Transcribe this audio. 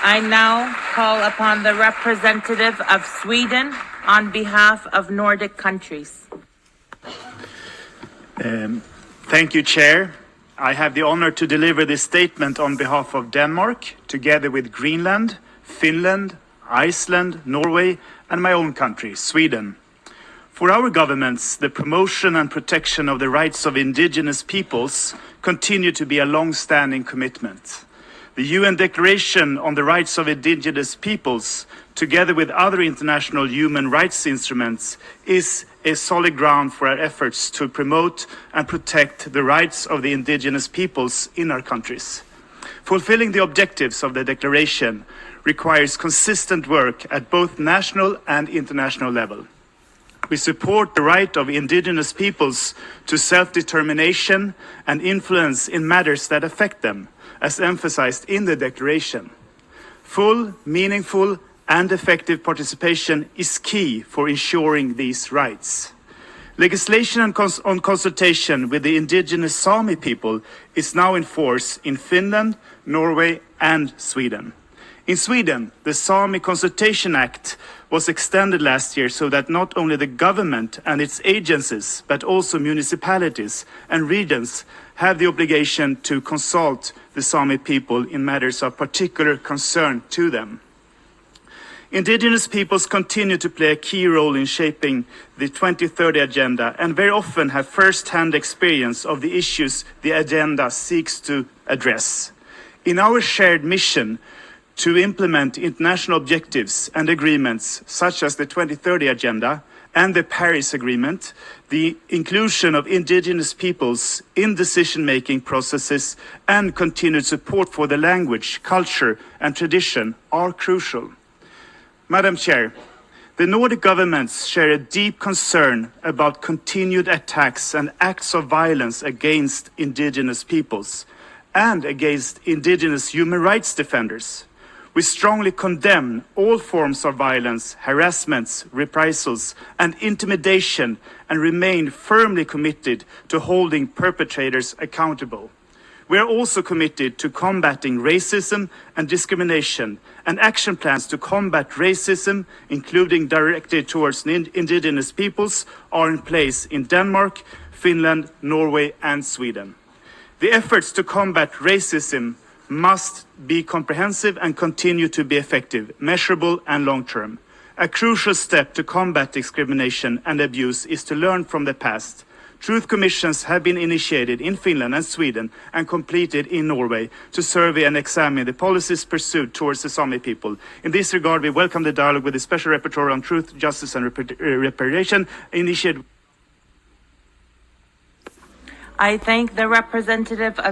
I now call upon the representative of Sweden on behalf of Nordic countries. Thank you, Chair. I have the honor to deliver this statement on behalf of Denmark, together with Greenland, Finland, Iceland, Norway, and my own country, Sweden. For our governments, the promotion and protection of the rights of indigenous peoples continue to be a long-standing commitment. The UN Declaration on the Rights of Indigenous Peoples, together with other international human rights instruments, is a solid ground for our efforts to promote and protect the rights of the indigenous peoples in our countries. Fulfilling the objectives of the Declaration requires consistent work at both national and international level. We support the right of indigenous peoples to self-determination and influence in matters that affect them, as emphasized in the Declaration. Full, meaningful, and effective participation is key for ensuring these rights. Legislation on consultation with the indigenous Sami people is now in force in Finland, Norway, and Sweden. In Sweden, the Sami Consultation Act was extended last year so that not only the government and its agencies, but also municipalities and regions have the obligation to consult the Sami people in matters of particular concern to them. Indigenous peoples continue to play a key role in shaping the 2030 agenda and very often have first-hand experience of the issues the agenda seeks to address. In our shared mission to implement international objectives and agreements such as the 2030 agenda and the Paris Agreement, the inclusion of indigenous peoples in decision-making processes and continued support for the language, culture and tradition are crucial. Madam Chair, the Nordic governments share a deep concern about continued attacks and acts of violence against indigenous peoples and against indigenous human rights defenders. We strongly condemn all forms of violence, harassments, reprisals, and intimidation, and remain firmly committed to holding perpetrators accountable. We are also committed to combating racism and discrimination, and action plans to combat racism, including directed towards indigenous peoples, are in place in Denmark, Finland, Norway, and Sweden. The efforts to combat racism must be comprehensive and continue to be effective, measurable, and long-term. A crucial step to combat discrimination and abuse is to learn from the past. Truth commissions have been initiated in Finland and Sweden and completed in Norway to survey and examine the policies pursued towards the Sami people. In this regard, we welcome the dialogue with the Special Rapporteur on Truth, Justice and Reparation initiated. I thank the representative of